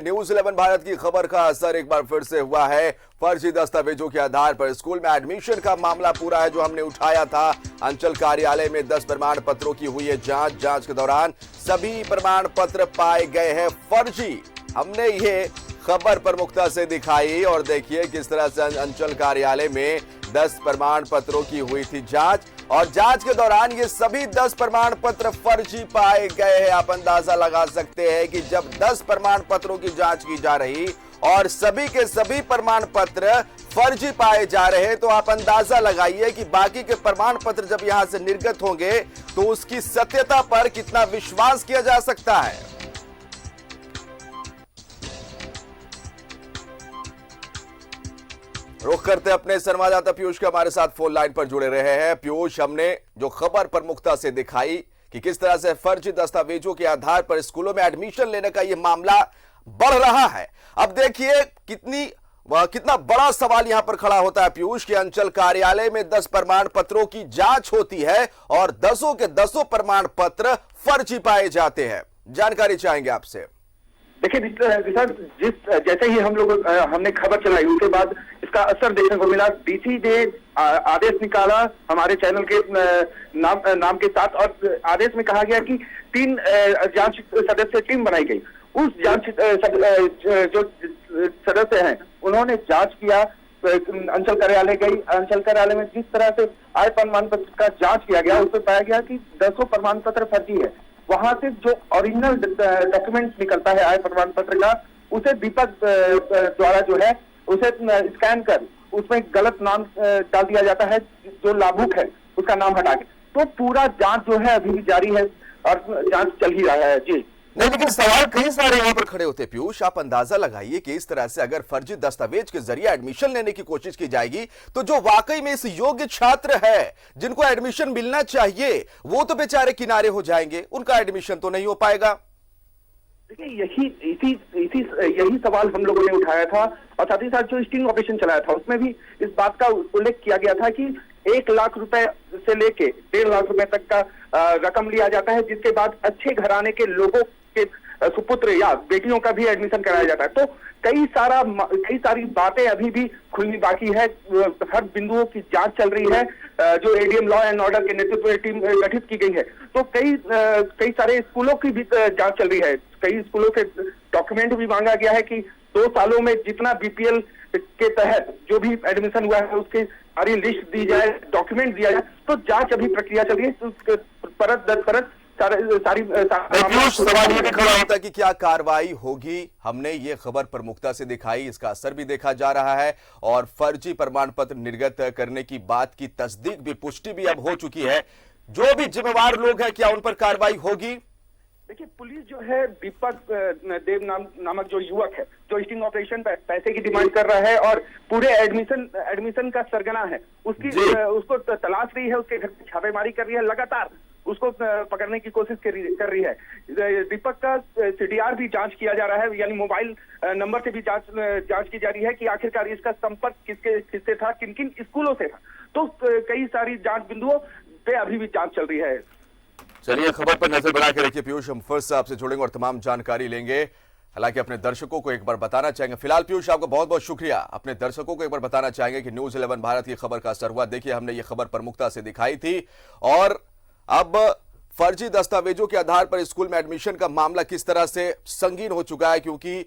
News 11 Bharat की खबर का असर एक बार फिर से हुआ है। फर्जी दस्तावेजों के आधार पर स्कूल में एडमिशन का मामला पूरा है जो हमने उठाया था। अंचल कार्यालय में 10 प्रमाण पत्रों की हुई है जांच के दौरान सभी प्रमाण पत्र पाए गए हैं फर्जी। हमने ये खबर प्रमुखता से दिखाई और देखिए किस तरह से अंचल कार्यालय में 10 प्रमाण पत्रों की हुई थी जांच और जांच के दौरान ये सभी 10 प्रमाण पत्र फर्जी पाए गए हैं। आप अंदाजा लगा सकते हैं कि जब 10 प्रमाण पत्रों की जांच की जा रही और सभी के सभी प्रमाण पत्र फर्जी पाए जा रहे हैं तो आप अंदाजा लगाइए कि बाकी के प्रमाण पत्र जब यहां से निर्गत होंगे तो उसकी सत्यता पर कितना विश्वास किया जा सकता है। रुख करते अपने संवाददाता पीयूष के हमारे साथ फोन लाइन पर जुड़े रहे हैं। पीयूष, हमने जो खबर प्रमुखता से दिखाई कि किस तरह से फर्जी दस्तावेजों के आधार पर स्कूलों में एडमिशन लेने का यह मामला बढ़ रहा है। अब देखिए कितना बड़ा सवाल यहां पर खड़ा होता है पीयूष कि अंचल कार्यालय में 10 प्रमाण पत्रों की जांच होती है और 10 के 10 प्रमाण पत्र फर्जी पाए जाते हैं। जानकारी चाहेंगे आपसे। देखिए जैसे ही हमने खबर चलाई उसके बाद इसका असर देखने को मिला। डीसी ने आदेश निकाला हमारे चैनल के नाम के साथ और आदेश में कहा गया कि 3 जांच सदस्य टीम बनाई गई। उस जांच जो सदस्य हैं उन्होंने जांच किया, अंचल कार्यालय गई। अंचल कार्यालय में जिस तरह से आय प्रमाण पत्र का जांच किया गया उसमें पाया गया कि 10 प्रमाण पत्र फर्जी है। वहां से जो ओरिजिनल डॉक्यूमेंट निकलता है आय प्रमाण पत्र का उसे दीपक द्वारा जो है उसे स्कैन कर उसमें गलत नाम डाल दिया जाता है, जो लाभुक है उसका नाम हटा के। तो पूरा जांच जो है अभी भी जारी है और जांच चल ही रहा है। जी नहीं, लेकिन सवाल कई सारे यहां पर खड़े होते हैं पीयूष। आप अंदाजा लगाइए कि इस तरह से अगर फर्जी दस्तावेज के जरिए एडमिशन लेने की कोशिश की जाएगी तो जो वाकई में इस योग्य छात्र है जिनको एडमिशन मिलना चाहिए वो तो बेचारे किनारे हो जाएंगे, उनका एडमिशन तो नहीं हो पाएगा। देखिए यही सवाल हम लोगों ने उठाया था और साथ ही साथ जो स्टिंग ऑपरेशन चलाया था उसमें भी इस बात का उल्लेख किया गया था कि 1 लाख रुपए से लेके 1.5 लाख रुपए तक का रकम लिया जाता है, जिसके बाद अच्छे घराने के लोगों के सुपुत्र या बेटियों का भी एडमिशन कराया जाता है। तो कई सारी बातें अभी भी खुलनी बाकी है। हर बिंदुओं की जांच चल रही है। जो एडीएम लॉ एंड ऑर्डर के नेतृत्व में टीम गठित की गई है तो कई सारे स्कूलों की भी जांच चल रही है। कई स्कूलों से डॉक्यूमेंट भी मांगा गया है कि 2 सालों में जितना बीपीएल के तहत जो भी एडमिशन हुआ है उसकी सारी लिस्ट दी जाए, डॉक्यूमेंट दिया जाए। तो जांच अभी प्रक्रिया चल रही है, परत दर परत सवाल ये भी खड़ा होता है कि क्या कार्रवाई होगी। हमने ये खबर प्रमुखता से दिखाई, इसका असर भी देखा जा रहा है और फर्जी प्रमाण पत्र निर्गत करने की बात की तस्दीक भी, पुष्टि भी अब हो चुकी है। जो भी जिम्मेवार लोग हैं क्या उन पर कार्रवाई होगी? देखिए पुलिस जो है दीपक देव नामक जो युवक है जो स्टिंग ऑपरेशन पैसे की डिमांड कर रहा है और पूरे एडमिशन का सरगना है उसको तलाश रही है, उसके घर पे छापेमारी कर रही है, लगातार उसको पकड़ने की कोशिश कर रही है। दीपक का सीडीआर भी जांच किया जा रहा है, यानी मोबाइल नंबर से भी जांच की जा रही है कि आखिरकार इसका संपर्क किससे था, किन किन स्कूलों से था। तो कई सारी जांच बिंदुओं पे अभी भी जांच चल रही है। चलिए खबर पर नजर बना के रखिए पीयूष, हम फिर से आपसे जुड़ेंगे और तमाम जानकारी लेंगे। हालांकि अपने दर्शकों को एक बार बताना चाहेंगे, फिलहाल पीयूष आपका बहुत बहुत शुक्रिया। अपने दर्शकों को एक बार बताना चाहेंगे कि न्यूज 11 भारत की खबर का असर हुआ। देखिए हमने ये खबर प्रमुखता से दिखाई थी और अब फर्जी दस्तावेजों के आधार पर स्कूल में एडमिशन का मामला किस तरह से संगीन हो चुका है, क्योंकि